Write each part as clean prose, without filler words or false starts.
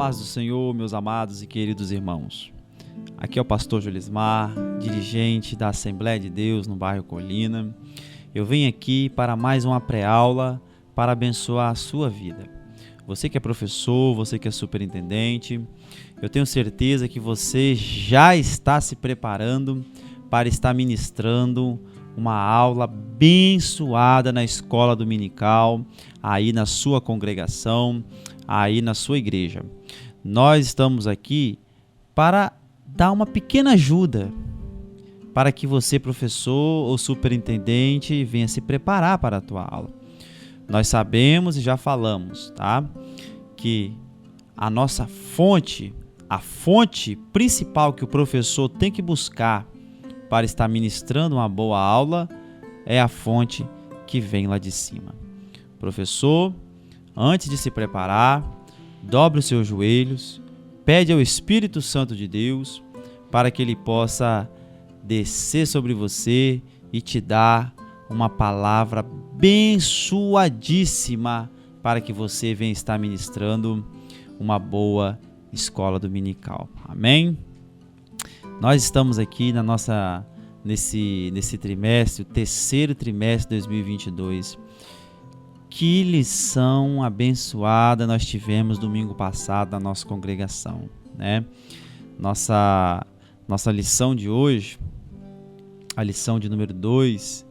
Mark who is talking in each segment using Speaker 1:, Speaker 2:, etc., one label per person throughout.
Speaker 1: Paz do Senhor, meus amados e queridos irmãos. Aqui é o pastor Jolismar, dirigente da Assembleia de Deus no bairro Colina. Eu venho aqui para mais uma pré-aula para abençoar a sua vida. Você que é professor, você que é superintendente, eu tenho certeza que você já está se preparando para estar ministrando uma aula abençoada na escola dominical, aí na sua congregação, aí na sua igreja. Nós estamos aqui para dar uma pequena ajuda para que você, professor ou superintendente, venha se preparar para a tua aula. Nós sabemos e já falamos, tá? Que a nossa fonte, a fonte principal que o professor tem que buscar para estar ministrando uma boa aula é a fonte que vem lá de cima. Professor, antes de se preparar, dobre os seus joelhos, pede ao Espírito Santo de Deus para que ele possa descer sobre você e te dar uma palavra abençoadíssima para que você venha estar ministrando uma boa escola dominical. Amém? Nós estamos aqui nesse trimestre, o terceiro trimestre de 2022. Que lição abençoada nós tivemos domingo passado na nossa congregação, né? Nossa lição de hoje, a lição de número 2,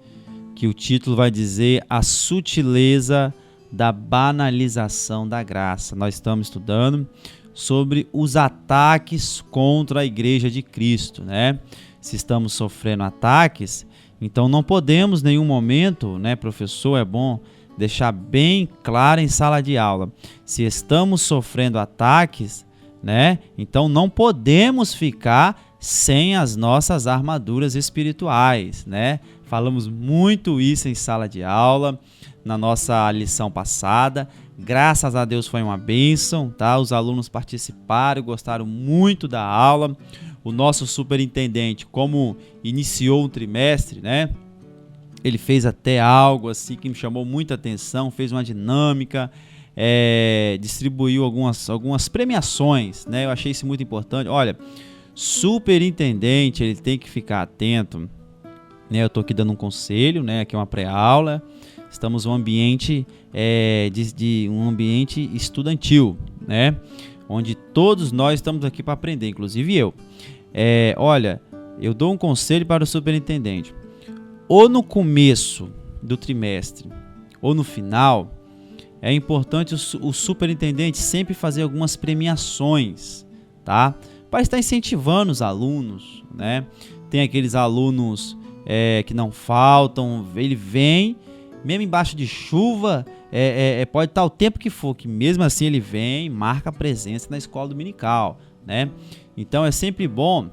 Speaker 1: que o título vai dizer a sutileza da banalização da graça. Nós estamos estudando sobre os ataques contra a igreja de Cristo, né? Se estamos sofrendo ataques, então não podemos em nenhum momento, né, professor, é bom deixar bem claro em sala de aula. Se estamos sofrendo ataques, né, então não podemos ficar sem as nossas armaduras espirituais, né? Falamos muito isso em sala de aula, na nossa lição passada. Graças a Deus foi uma bênção, tá? Os alunos participaram, gostaram muito da aula. O nosso superintendente, como iniciou um trimestre, né? Ele fez até algo assim que me chamou muita atenção, fez uma dinâmica, distribuiu algumas premiações, né? Eu achei isso muito importante. Olha, superintendente, ele tem que ficar atento, né? Eu estou aqui dando um conselho, né? Aqui é uma pré-aula. Estamos em um ambiente um ambiente estudantil, né? Onde todos nós estamos aqui para aprender, inclusive eu. Olha, eu dou um conselho para o superintendente. Ou no começo do trimestre, ou no final, é importante o superintendente sempre fazer algumas premiações, tá? Para estar incentivando os alunos, né? Tem aqueles alunos que não faltam, ele vem, mesmo embaixo de chuva, pode estar o tempo que for, que mesmo assim ele vem, marca a presença na escola dominical, né? Então é sempre bom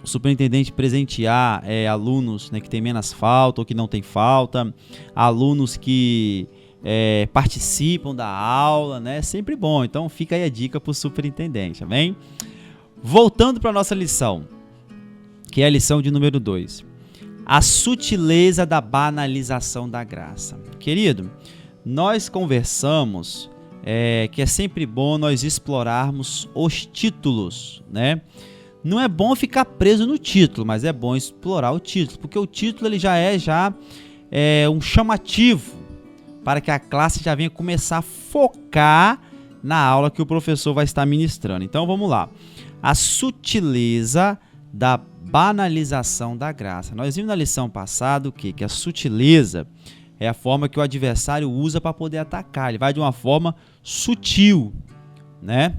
Speaker 1: o superintendente presentear alunos, né, que tem menos falta ou que não tem falta, alunos que participam da aula, né? É sempre bom. Então fica aí a dica para o superintendente, amém? Voltando para a nossa lição, que é a lição de número 2. A sutileza da banalização da graça. Querido, nós conversamos que é sempre bom nós explorarmos os títulos, né? Não é bom ficar preso no título, mas é bom explorar o título, porque o título ele já é um chamativo para que a classe já venha começar a focar na aula que o professor vai estar ministrando. Então vamos lá. A sutileza da banalização da graça. Nós vimos na lição passada o quê? Que a sutileza é a forma que o adversário usa para poder atacar. Ele vai de uma forma sutil, né?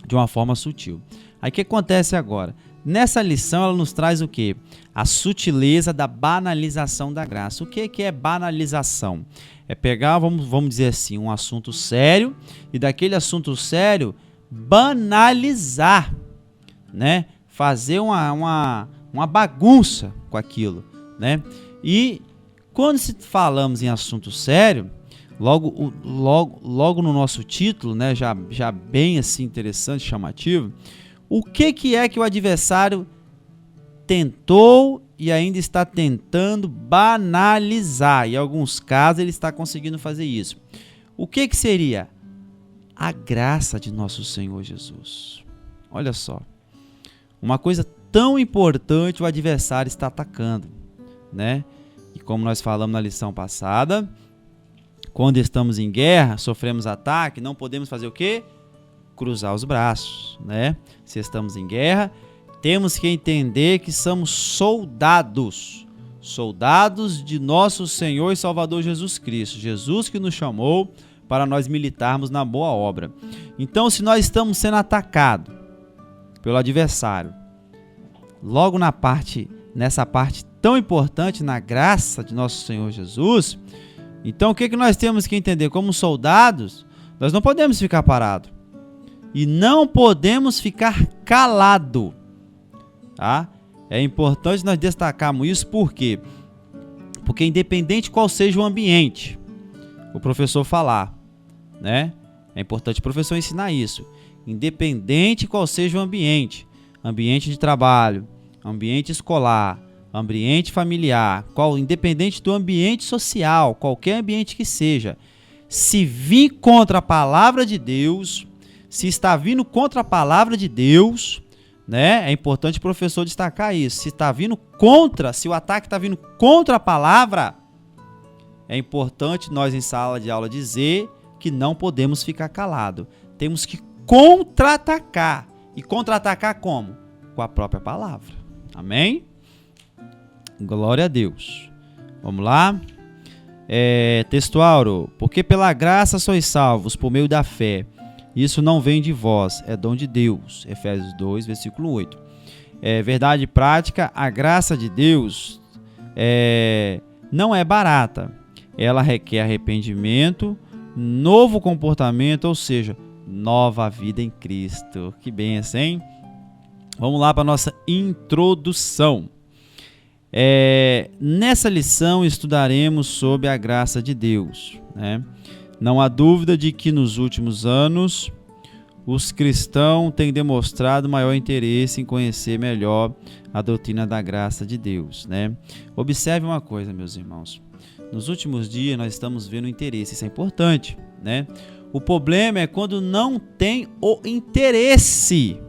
Speaker 1: De uma forma sutil. Aí o que acontece agora? Nessa lição ela nos traz o quê? A sutileza da banalização da graça. O que é banalização? É pegar, vamos dizer assim, um assunto sério e daquele assunto sério banalizar, né? Fazer uma bagunça com aquilo, né? E quando falamos em assunto sério, logo no nosso título, né? Já bem assim interessante, chamativo. O que é que o adversário tentou e ainda está tentando banalizar? Em alguns casos ele está conseguindo fazer isso. O que seria? a graça de nosso Senhor Jesus. Olha só, uma coisa tão importante o adversário está atacando, né? E como nós falamos na lição passada, quando estamos em guerra, sofremos ataque, não podemos fazer o quê? Cruzar os braços, né? Se estamos em guerra, temos que entender que somos soldados de nosso Senhor e Salvador Jesus Cristo. Jesus que nos chamou para nós militarmos na boa obra. Então, se nós estamos sendo atacados pelo adversário, logo nessa parte tão importante, na graça de nosso Senhor Jesus, então o que nós temos que entender? Como soldados, nós não podemos ficar parados. E não podemos ficar calados. Tá? É importante nós destacarmos isso, por quê? Porque independente qual seja o ambiente, o professor falar, né? É importante o professor ensinar isso. Independente qual seja o ambiente de trabalho, ambiente escolar, ambiente familiar, independente do ambiente social, qualquer ambiente que seja, se vir contra a palavra de Deus, se está vindo contra a palavra de Deus, né? É importante o professor destacar isso. Se está vindo contra, se o ataque está vindo contra a palavra, é importante nós em sala de aula dizer que não podemos ficar calados. Temos que contra-atacar. E contra-atacar como? Com a própria palavra. Amém? Glória a Deus. Vamos lá? Textual. Porque pela graça sois salvos por meio da fé. Isso não vem de vós, é dom de Deus. Efésios 2, versículo 8. Verdade prática, a graça de Deus não é barata. Ela requer arrependimento, novo comportamento, ou seja, nova vida em Cristo. Que bênção, hein? Vamos lá para a nossa introdução. Nessa lição estudaremos sobre a graça de Deus, né? Não há dúvida de que nos últimos anos os cristãos têm demonstrado maior interesse em conhecer melhor a doutrina da graça de Deus, né? Observe uma coisa, meus irmãos. Nos últimos dias nós estamos vendo interesse, isso é importante, né? O problema é quando não tem o interesse,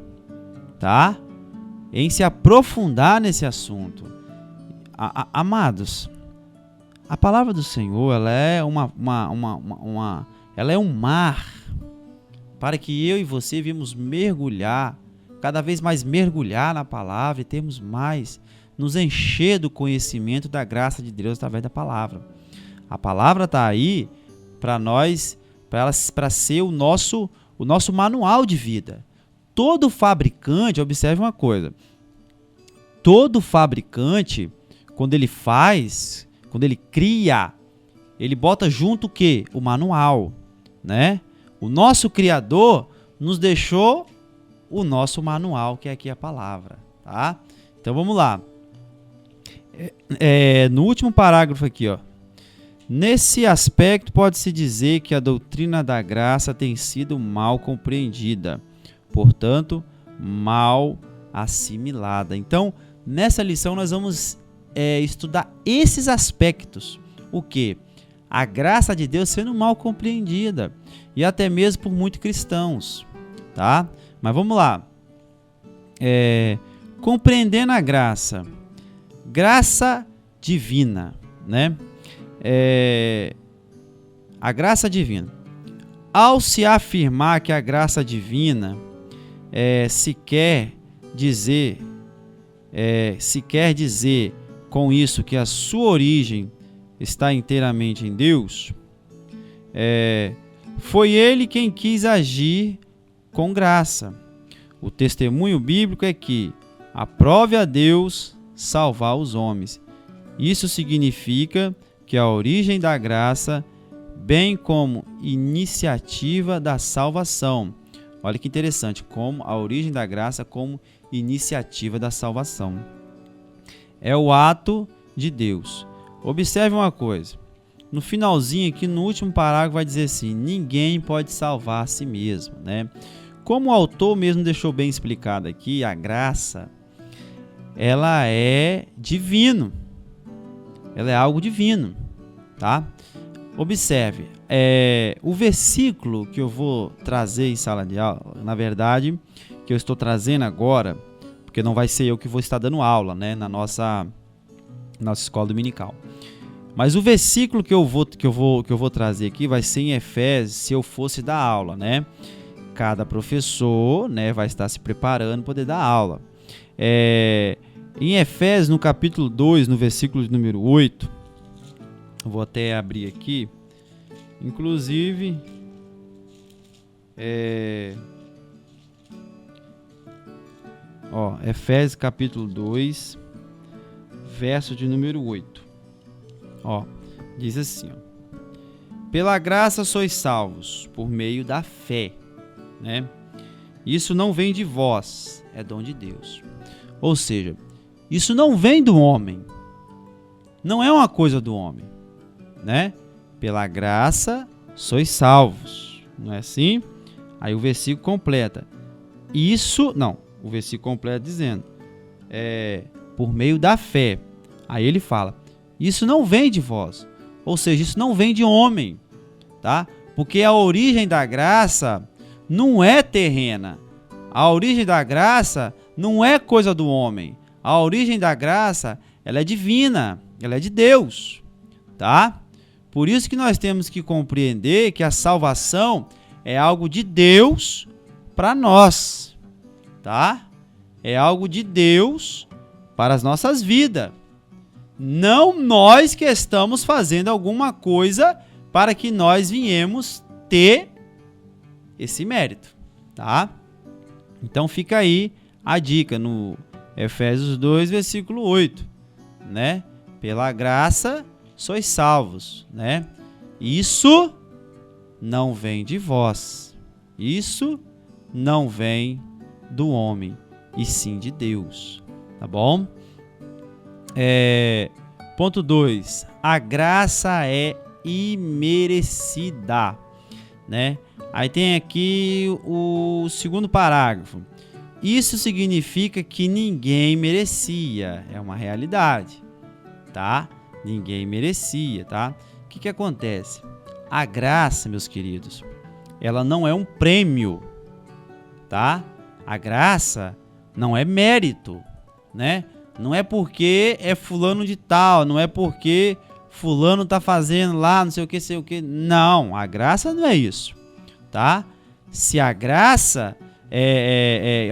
Speaker 1: tá? Em se aprofundar nesse assunto. Amados, a palavra do Senhor, ela é ela é um mar para que eu e você viemos mergulhar, cada vez mais mergulhar na palavra e termos mais, nos encher do conhecimento da graça de Deus através da palavra. A palavra está aí para nós, para ser o nosso manual de vida. Todo fabricante, observe uma coisa, todo fabricante, quando ele cria, ele bota junto o quê? O manual, né? O nosso Criador nos deixou o nosso manual, que é aqui a palavra, tá? Então vamos lá. No último parágrafo aqui, ó. Nesse aspecto, pode-se dizer que a doutrina da graça tem sido mal compreendida, portanto, mal assimilada. Então, nessa lição nós vamos estudar esses aspectos. O quê? A graça de Deus sendo mal compreendida e até mesmo por muitos cristãos, tá? Mas vamos lá. Compreendendo a graça divina, né? A graça divina. Ao se afirmar que a graça divina se quer dizer com isso que a sua origem está inteiramente em Deus, foi ele quem quis agir com graça. O testemunho bíblico é que aprove a Deus salvar os homens. Isso significa que a origem da graça, bem como iniciativa da salvação. Olha que interessante, como a origem da graça como iniciativa da salvação. É o ato de Deus. Observe uma coisa. No finalzinho aqui, no último parágrafo, vai dizer assim: ninguém pode salvar a si mesmo, né? Como o autor mesmo deixou bem explicado aqui, a graça, ela é divino. Ela é algo divino, tá? Observe, o versículo que eu vou trazer em sala de aula, na verdade, que eu estou trazendo agora, porque não vai ser eu que vou estar dando aula, né, na nossa escola dominical. Mas o versículo que eu vou trazer aqui vai ser em Efésios, se eu fosse dar aula, né? Cada professor, né, vai estar se preparando para poder dar aula. Em Efésios, no capítulo 2, no versículo de número 8, eu vou até abrir aqui, inclusive, Efésios capítulo 2, verso de número 8. Diz assim, pela graça sois salvos, por meio da fé, né? Isso não vem de vós, é dom de Deus. Ou seja, isso não vem do homem, não é uma coisa do homem, né? Pela graça sois salvos, não é assim? Aí o versículo completa. O versículo completa dizendo, por meio da fé. Aí ele fala, isso não vem de vós, ou seja, isso não vem de homem, tá? Porque a origem da graça não é terrena, a origem da graça não é coisa do homem, a origem da graça, ela é divina, ela é de Deus, tá? Por isso que nós temos que compreender que a salvação é algo de Deus para nós, tá? É algo de Deus para as nossas vidas. Não nós que estamos fazendo alguma coisa para que nós viemos ter esse mérito, tá? Então fica aí a dica no Efésios 2, versículo 8, né? Pela graça sois salvos, né? Isso não vem de vós. Isso não vem do homem, e sim de Deus, tá bom? Ponto 2. A graça é imerecida, né? Aí tem aqui o segundo parágrafo. Isso significa que ninguém merecia, é uma realidade, tá? Ninguém merecia, tá? O que acontece? A graça, meus queridos, ela não é um prêmio, tá? A graça não é mérito, né? Não é porque é fulano de tal, não é porque fulano tá fazendo lá, não sei o que. Não, a graça não é isso, tá? Se a graça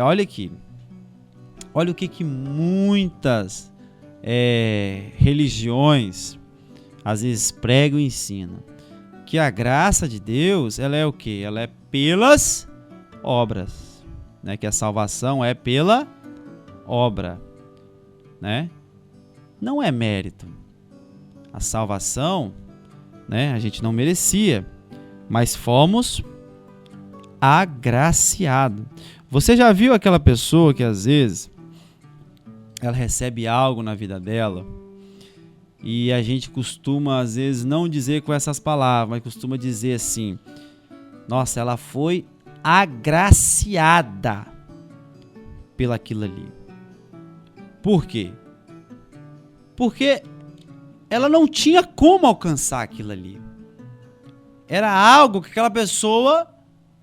Speaker 1: olha aqui, olha o que muitas religiões às vezes pregam e ensinam. Que a graça de Deus, ela é o quê? Ela é pelas obras, né? Que a salvação é pela obra, né? Não é mérito. A salvação, né? A gente não merecia, mas fomos agraciados. Você já viu aquela pessoa que às vezes ela recebe algo na vida dela e a gente costuma às vezes não dizer com essas palavras, mas costuma dizer assim: nossa, ela foi agraciada pelaquilo ali. Por quê? Porque ela não tinha como alcançar aquilo ali. Era algo que aquela pessoa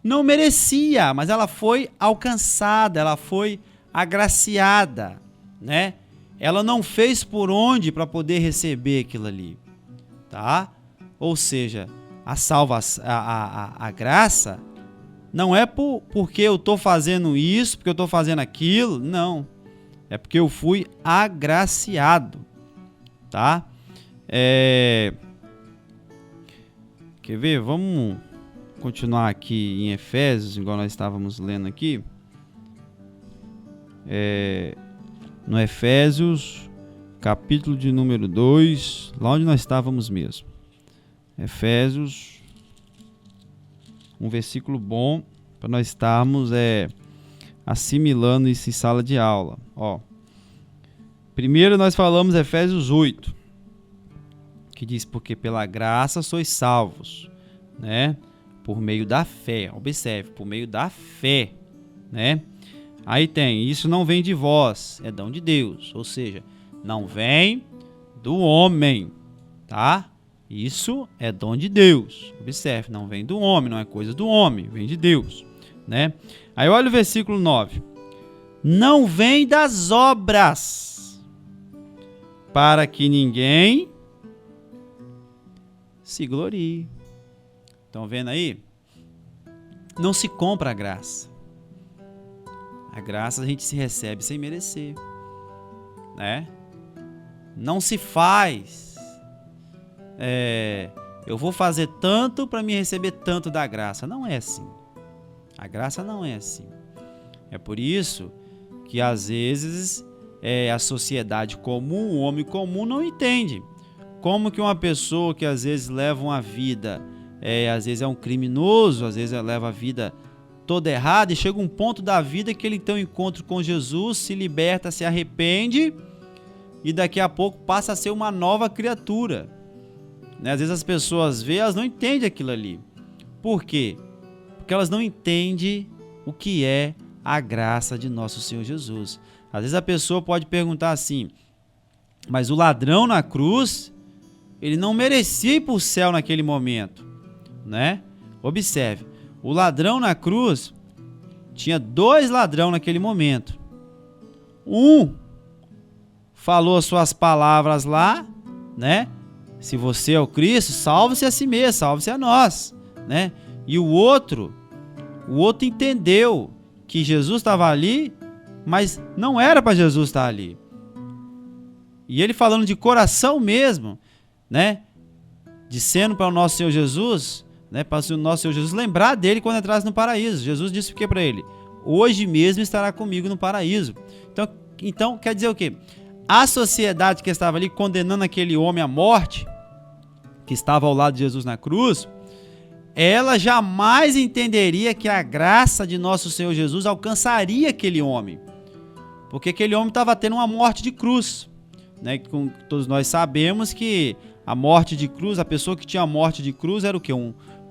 Speaker 1: não merecia, mas ela foi alcançada, ela foi agraciada, né? Ela não fez por onde para poder receber aquilo ali, tá? Ou seja, a salvação, a graça não é porque eu estou fazendo isso, porque eu estou fazendo aquilo, não. É porque eu fui agraciado, tá? Quer ver? Vamos continuar aqui em Efésios, igual nós estávamos lendo aqui. No Efésios, capítulo de número 2, lá onde nós estávamos mesmo. Efésios, um versículo bom para nós estarmos assimilando isso em sala de aula. Primeiro nós falamos Efésios 8, que diz: porque pela graça sois salvos, né? Por meio da fé. Observe, por meio da fé, né? Aí tem, isso não vem de vós, é dom de Deus, ou seja, não vem do homem, tá? Isso é dom de Deus. Observe, não vem do homem, não é coisa do homem, vem de Deus, né? Aí olha o versículo 9. Não vem das obras, para que ninguém se glorie. Estão vendo aí? Não se compra a graça. A graça a gente se recebe sem merecer, né? Não se faz. Eu vou fazer tanto para me receber tanto da graça. Não é assim. A graça não é assim. É por isso que às vezes a sociedade comum, o homem comum não entende. Como que uma pessoa que às vezes leva uma vida, às vezes é um criminoso, às vezes leva a vida toda errada, e chega um ponto da vida que ele tem um encontro com Jesus, se liberta, se arrepende e daqui a pouco passa a ser uma nova criatura. Né? Às vezes as pessoas veem, elas não entendem aquilo ali. Por quê? Porque elas não entendem o que é a graça de nosso Senhor Jesus. Às vezes a pessoa pode perguntar assim, mas o ladrão na cruz, ele não merecia ir para o céu naquele momento, né? Observe, o ladrão na cruz, tinha 2 ladrões naquele momento. Um falou as suas palavras lá, né? Se você é o Cristo, salve-se a si mesmo, salve-se a nós, né? E o outro entendeu que Jesus estava ali, mas não era para Jesus estar ali. E ele falando de coração mesmo, né? Dizendo para o nosso Senhor Jesus, né? Para o nosso Senhor Jesus lembrar dele quando entrasse no paraíso. Jesus disse o que para ele? Hoje mesmo estará comigo no paraíso. Então quer dizer o quê? A sociedade que estava ali condenando aquele homem à morte, que estava ao lado de Jesus na cruz, ela jamais entenderia que a graça de nosso Senhor Jesus alcançaria aquele homem. Porque aquele homem estava tendo uma morte de cruz, né? Todos nós sabemos que a morte de cruz, a pessoa que tinha a morte de cruz era o quê?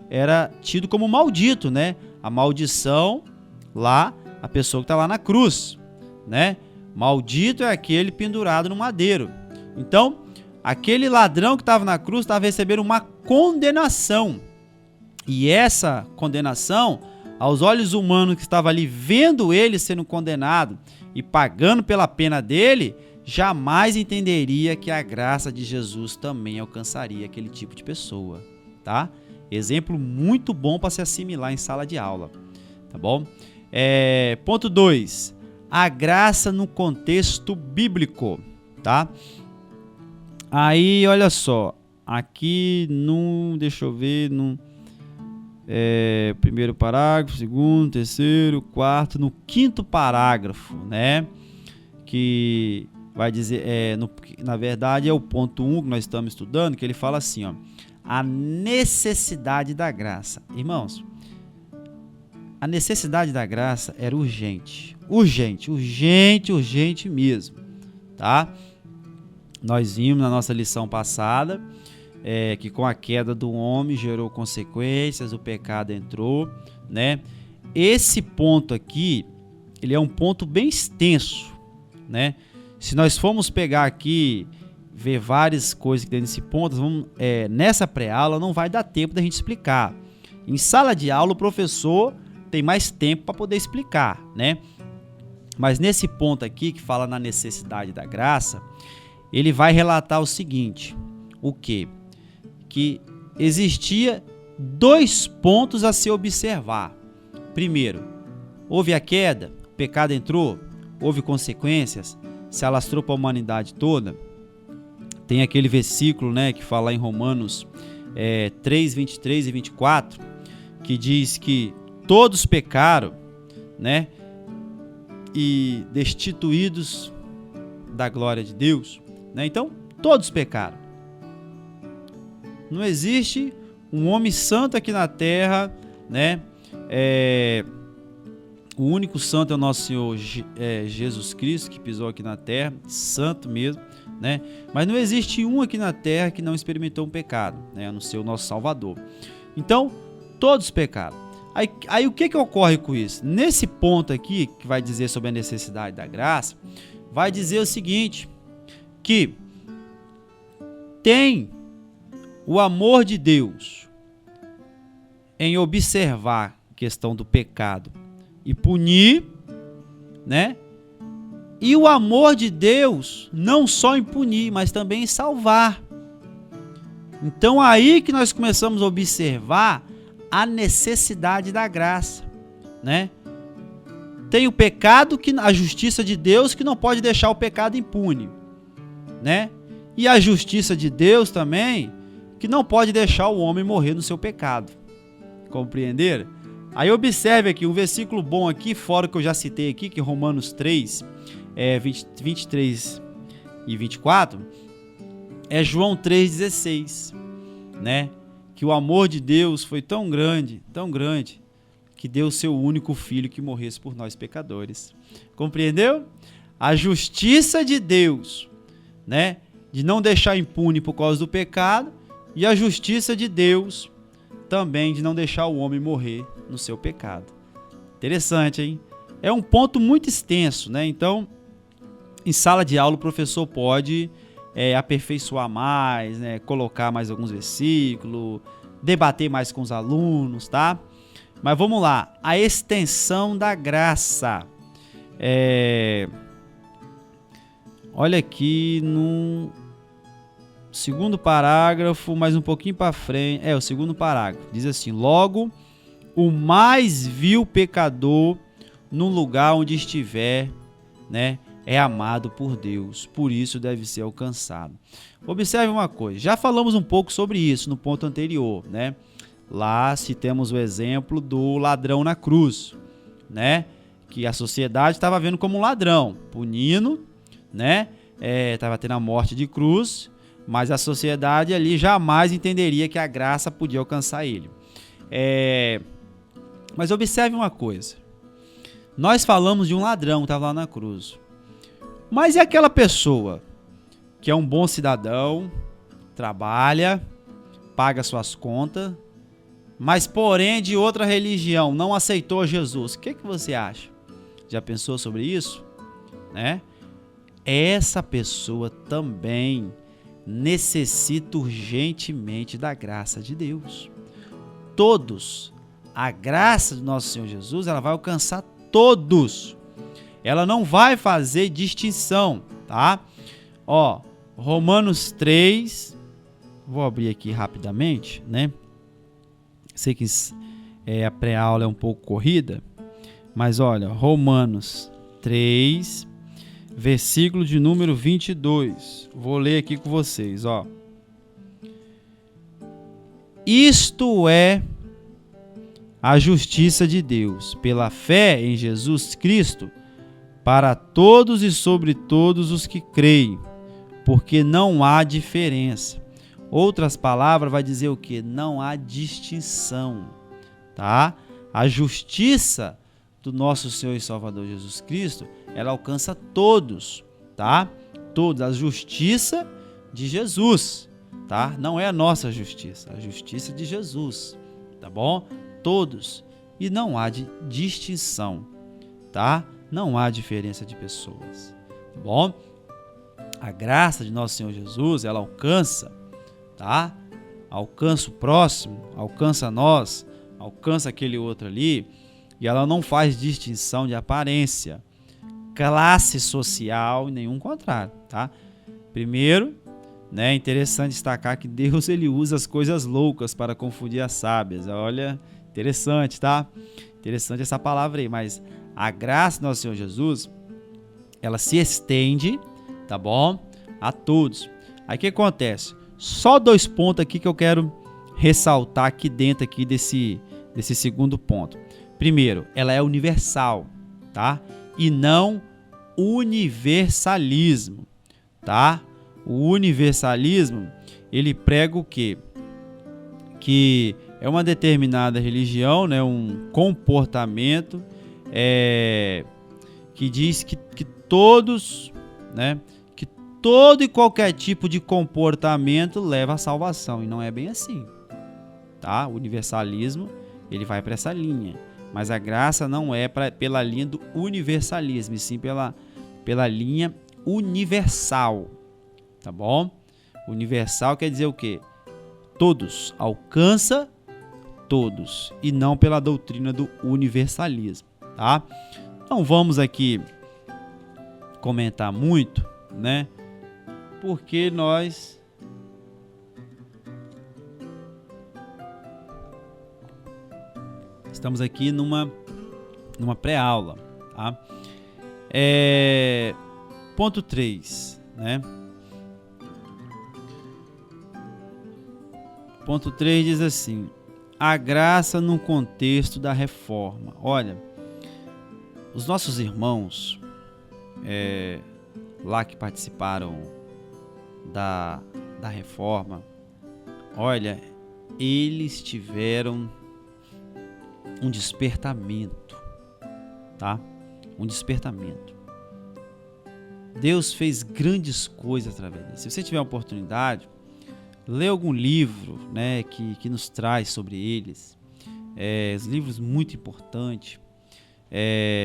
Speaker 1: Era tido como maldito, né? A maldição lá, a pessoa que está lá na cruz, né? Maldito é aquele pendurado no madeiro. Então, aquele ladrão que estava na cruz estava recebendo uma condenação. E essa condenação, aos olhos humanos que estavam ali vendo ele sendo condenado e pagando pela pena dele, jamais entenderia que a graça de Jesus também alcançaria aquele tipo de pessoa, tá? Exemplo muito bom para se assimilar em sala de aula, tá bom? Ponto 2. A graça no contexto bíblico, tá? Aí, olha só, aqui deixa eu ver, primeiro parágrafo, segundo, terceiro, quarto, no 5º parágrafo, né? Que vai dizer, na verdade é o ponto 1 que nós estamos estudando, que ele fala assim, ó, a necessidade da graça. Irmãos, a necessidade da graça era urgente mesmo, tá? Nós vimos na nossa lição passada que com a queda do homem gerou consequências, o pecado entrou, né? Esse ponto aqui, ele é um ponto bem extenso, né? Se nós formos pegar aqui, ver várias coisas que tem nesse ponto, nessa pré-aula não vai dar tempo da gente explicar. Em sala de aula, o professor tem mais tempo para poder explicar, né? Mas nesse ponto aqui, que fala na necessidade da graça, ele vai relatar o seguinte, o quê? Que existia 2 pontos a se observar. Primeiro, houve a queda, o pecado entrou, houve consequências, se alastrou para a humanidade toda. Tem aquele versículo, né, que fala em Romanos 3, 23 e 24, que diz que todos pecaram, né, e destituídos da glória de Deus, né? Então, todos pecaram. Não existe um homem santo aqui na terra, né? O único santo é o nosso Senhor Jesus Cristo, que pisou aqui na terra, santo mesmo, né? Mas não existe um aqui na terra que não experimentou um pecado, né? A não ser o nosso Salvador. Então, todos pecaram. Aí o que ocorre com isso? Nesse ponto aqui, que vai dizer sobre a necessidade da graça, vai dizer o seguinte, que tem o amor de Deus em observar a questão do pecado e punir, né? E o amor de Deus não só em punir, mas também em salvar. Então aí que nós começamos a observar a necessidade da graça, né? Tem o pecado, a justiça de Deus, que não pode deixar o pecado impune, né? E a justiça de Deus também, que não pode deixar o homem morrer no seu pecado. Compreenderam? Aí observe aqui um versículo bom aqui, fora que eu já citei aqui, que Romanos 3, 23 e 24, é João 3,16, né? Que o amor de Deus foi tão grande, que deu o seu único filho que morresse por nós pecadores. Compreendeu? A justiça de Deus, né? De não deixar impune por causa do pecado, e a justiça de Deus também de não deixar o homem morrer no seu pecado. Interessante, hein? É um ponto muito extenso, né? Então, em sala de aula, o professor pode aperfeiçoar mais, né? Colocar mais alguns versículos, debater mais com os alunos, tá? Mas vamos lá. A extensão da graça. Olha aqui no segundo parágrafo, mais um pouquinho para frente. O segundo parágrafo. Diz assim: logo, o mais vil pecador, no lugar onde estiver, né, é amado por Deus. Por isso deve ser alcançado. Observe uma coisa. Já falamos um pouco sobre isso no ponto anterior, né? Lá citamos o exemplo do ladrão na cruz, né? Que a sociedade estava vendo como um ladrão, punindo, né? Estava tendo a morte de cruz, mas a sociedade ali jamais entenderia que a graça podia alcançar ele. Mas observe uma coisa. Nós falamos de um ladrão que estava lá na cruz. Mas e aquela pessoa que é um bom cidadão, trabalha, paga suas contas, mas porém de outra religião, não aceitou Jesus? O que você acha? Já pensou sobre isso? Né? Essa pessoa também necessita urgentemente da graça de Deus. Todos. A graça do nosso Senhor Jesus, ela vai alcançar todos. Ela não vai fazer distinção, tá? Ó, Romanos 3, vou abrir aqui rapidamente, né? Sei que a pré-aula é um pouco corrida, mas olha, Romanos 3, versículo de número 22. Vou ler aqui com vocês, ó. Isto é a justiça de Deus, pela fé em Jesus Cristo, para todos e sobre todos os que creem, porque não há diferença. Outras palavras vai dizer o quê? Não há distinção, tá? A justiça do nosso Senhor e Salvador Jesus Cristo, ela alcança todos, tá? Todos, a justiça de Jesus, tá? Não é a nossa justiça, a justiça de Jesus, tá bom? Todos, e não há distinção, tá? Não há diferença de pessoas, tá bom? A graça de nosso Senhor Jesus, ela alcança, tá? Alcança o próximo, alcança nós, alcança aquele outro ali, e ela não faz distinção de aparência, classe social e nenhum contrário, tá? Primeiro, né, é interessante destacar que Deus ele usa as coisas loucas para confundir as sábias. Olha, interessante, tá? Interessante essa palavra aí, mas a graça do nosso Senhor Jesus, ela se estende, tá bom? A todos. Aí o que acontece? Só 2 pontos aqui que eu quero ressaltar aqui dentro aqui desse segundo ponto. Primeiro, ela é universal, tá? E não universalismo, tá? O universalismo, ele prega o quê? Que é uma determinada religião, né? Um comportamento que diz que todos, né? Que todo e qualquer tipo de comportamento leva à salvação, e não é bem assim, tá? O universalismo, ele vai para essa linha, mas a graça não é pela linha do universalismo, e sim pela linha universal, tá bom? Universal quer dizer o quê? todos, alcança todos, e não pela doutrina do universalismo, tá? Não vamos aqui comentar muito, né? Porque nós estamos aqui numa pré-aula, tá? Ponto 3, né? Ponto 3 diz assim: a graça no contexto da reforma. Olha, os nossos irmãos lá que participaram da reforma, olha, eles tiveram um despertamento, tá? Um despertamento. Deus fez grandes coisas através disso. Se você tiver a oportunidade, lê algum livro, né, que nos traz sobre eles. Os livros muito importantes.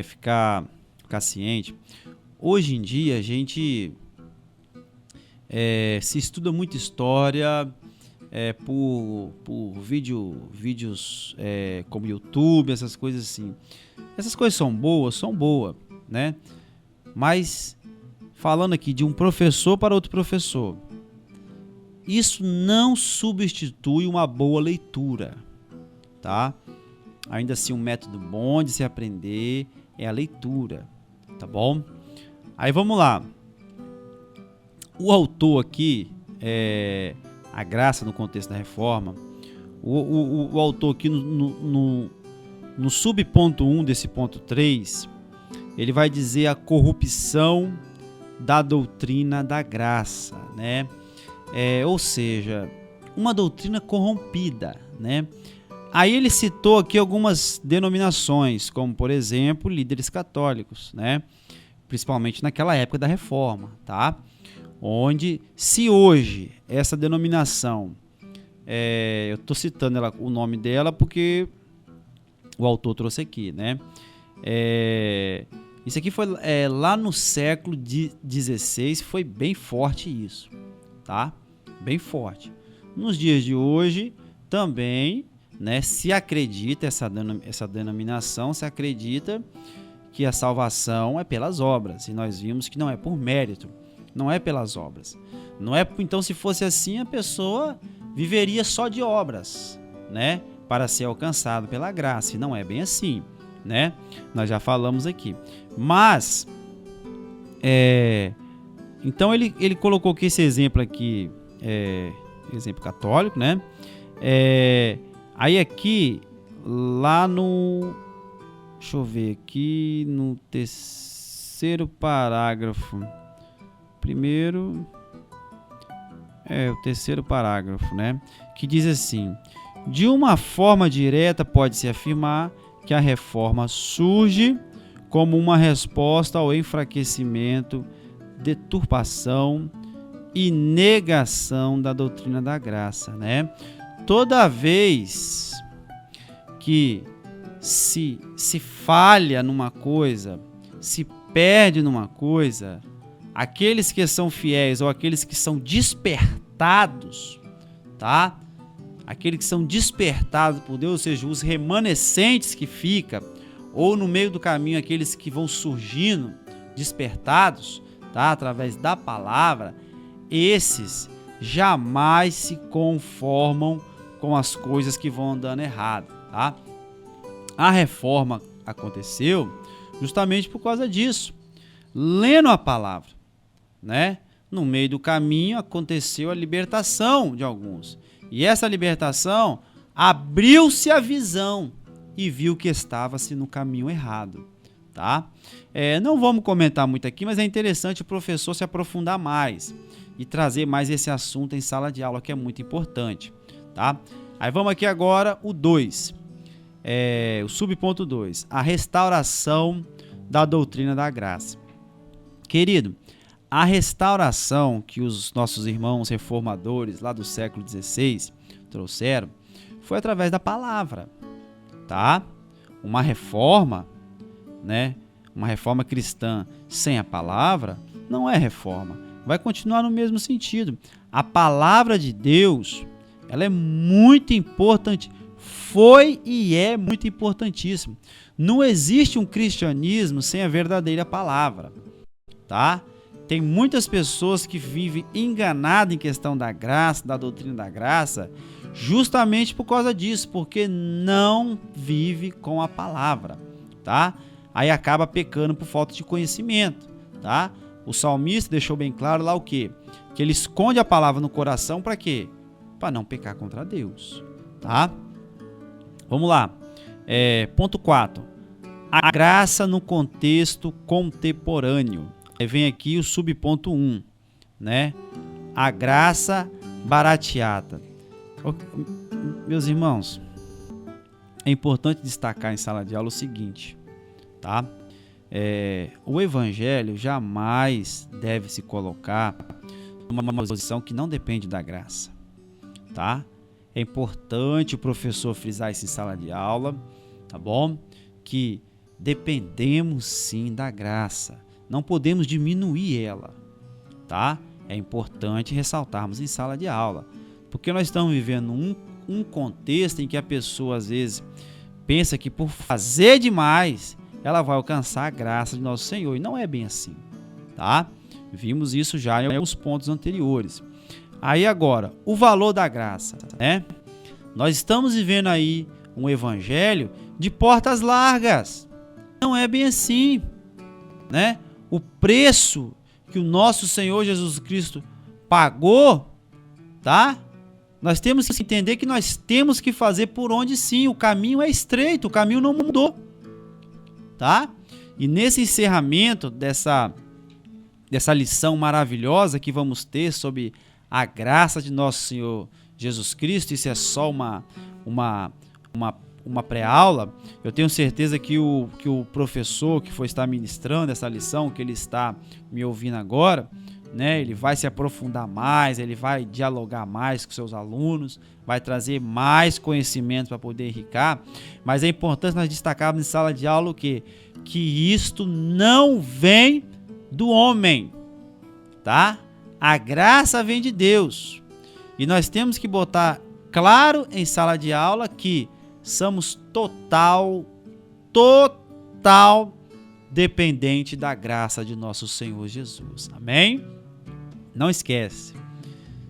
Speaker 1: Ficar ciente. Hoje em dia a gente se estuda muito história por vídeos como YouTube, essas coisas assim. Essas coisas são boas, né? Mas falando aqui de um professor para outro professor, isso não substitui uma boa leitura, tá? Ainda assim, um método bom de se aprender é a leitura, tá bom? Aí vamos lá. O autor aqui, a graça no contexto da reforma, o autor aqui no subponto 1 desse ponto 3, ele vai dizer a corrupção da doutrina da graça, né? Ou seja, uma doutrina corrompida, né? Aí ele citou aqui algumas denominações, como por exemplo, líderes católicos, né? Principalmente naquela época da reforma, tá? Onde, se hoje essa denominação, eu estou citando o nome dela porque o autor trouxe aqui, né? Isso aqui foi lá no século XVI, foi bem forte isso, tá? Bem forte. Nos dias de hoje também, né, se acredita essa denominação, se acredita que a salvação é pelas obras, e nós vimos que não é por mérito, não é pelas obras. Não é, então, se fosse assim, a pessoa viveria só de obras, né, para ser alcançado pela graça, e não é bem assim, né? Nós já falamos aqui. Mas então ele colocou aqui esse exemplo aqui, exemplo católico, né? Aí aqui, lá no... Deixa eu ver aqui, no terceiro parágrafo. Primeiro... o terceiro parágrafo, né? Que diz assim: de uma forma direta pode-se afirmar que a reforma surge como uma resposta ao enfraquecimento, deturpação e negação da doutrina da graça, né? Toda vez que se falha numa coisa, se perde numa coisa, aqueles que são fiéis ou aqueles que são despertados, tá? Aqueles que são despertados por Deus, ou seja, os remanescentes que ficam, ou no meio do caminho aqueles que vão surgindo, despertados, tá? Através da palavra, esses jamais se conformam com as coisas que vão andando errado, tá? A reforma aconteceu justamente por causa disso. Lendo a palavra, né? No meio do caminho aconteceu a libertação de alguns. E essa libertação abriu-se a visão e viu que estava-se no caminho errado, tá? Não vamos comentar muito aqui, mas é interessante o professor se aprofundar mais e trazer mais esse assunto em sala de aula, que é muito importante, tá? Aí vamos aqui agora o 2, o subponto 2, a restauração da doutrina da graça. Querido, a restauração que os nossos irmãos reformadores lá do século XVI trouxeram foi através da palavra, tá? Uma reforma, né? Uma reforma cristã sem a palavra não é reforma, vai continuar no mesmo sentido. A palavra de Deus, Ela é muito importante. Foi e é muito importantíssimo. Não existe um cristianismo sem a verdadeira palavra, tá? Tem muitas pessoas que vivem enganadas em questão da graça, da doutrina da graça, justamente por causa disso, porque não vive com a palavra, tá? Aí acaba pecando por falta de conhecimento, tá? O salmista deixou bem claro lá o quê? Que ele esconde a palavra no coração para quê? Para não pecar contra Deus, tá? Vamos lá. Ponto 4. A graça no contexto contemporâneo. Aí vem aqui o subponto 1, né? A graça barateada. Meus irmãos, é importante destacar em sala de aula o seguinte, tá? O evangelho jamais deve se colocar numa posição que não depende da graça, tá? É importante o professor frisar isso em sala de aula, tá bom? Que dependemos sim da graça, não podemos diminuir ela, tá? É importante ressaltarmos em sala de aula, porque nós estamos vivendo um contexto em que a pessoa às vezes pensa que por fazer demais ela vai alcançar a graça de nosso Senhor, e não é bem assim, tá? Vimos isso já em alguns pontos anteriores. Aí agora, o valor da graça, né? Nós estamos vivendo aí um evangelho de portas largas. Não é bem assim, né? O preço que o nosso Senhor Jesus Cristo pagou, tá? Nós temos que entender que nós temos que fazer por onde sim. O caminho é estreito, o caminho não mudou, tá? E nesse encerramento dessa lição maravilhosa que vamos ter sobre a graça de nosso Senhor Jesus Cristo, isso é só uma pré-aula. Eu tenho certeza que o professor que for estar ministrando essa lição, que ele está me ouvindo agora, né, ele vai se aprofundar mais, ele vai dialogar mais com seus alunos, vai trazer mais conhecimento para poder enriquecer, mas é importante nós destacarmos em sala de aula o quê? Que isto não vem do homem, tá? A graça vem de Deus. E nós temos que botar claro em sala de aula que somos total dependente da graça de nosso Senhor Jesus. Amém? Não esquece.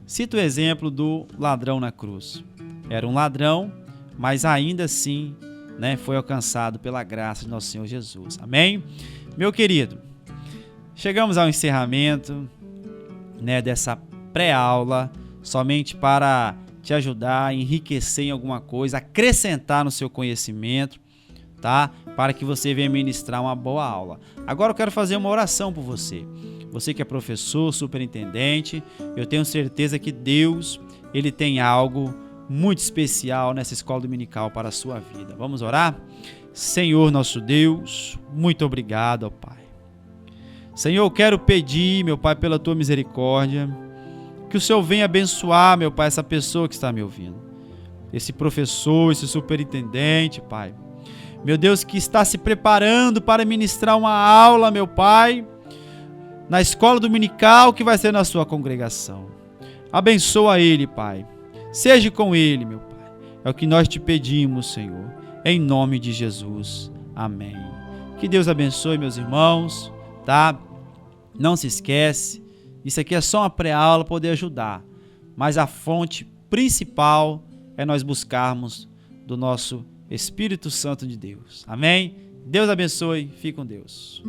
Speaker 1: Cita o exemplo do ladrão na cruz. Era um ladrão, mas ainda assim, né, foi alcançado pela graça de nosso Senhor Jesus. Amém? Meu querido, chegamos ao encerramento, né, dessa pré-aula, somente para te ajudar a enriquecer em alguma coisa, acrescentar no seu conhecimento, tá? Para que você venha ministrar uma boa aula. Agora eu quero fazer uma oração por você. Você que é professor, superintendente, eu tenho certeza que Deus, ele tem algo muito especial nessa escola dominical para a sua vida. Vamos orar? Senhor nosso Deus, muito obrigado, ó Pai. Senhor, eu quero pedir, meu Pai, pela tua misericórdia, que o Senhor venha abençoar, meu Pai, essa pessoa que está me ouvindo. Esse professor, esse superintendente, Pai. Meu Deus, que está se preparando para ministrar uma aula, meu Pai, na escola dominical que vai ser na sua congregação. Abençoa ele, Pai. Seja com ele, meu Pai. É o que nós te pedimos, Senhor. Em nome de Jesus. Amém. Que Deus abençoe, meus irmãos, tá? Não se esquece. Isso aqui é só uma pré-aula para poder ajudar. Mas a fonte principal é nós buscarmos do nosso Espírito Santo de Deus. Amém? Deus abençoe. Fique com Deus.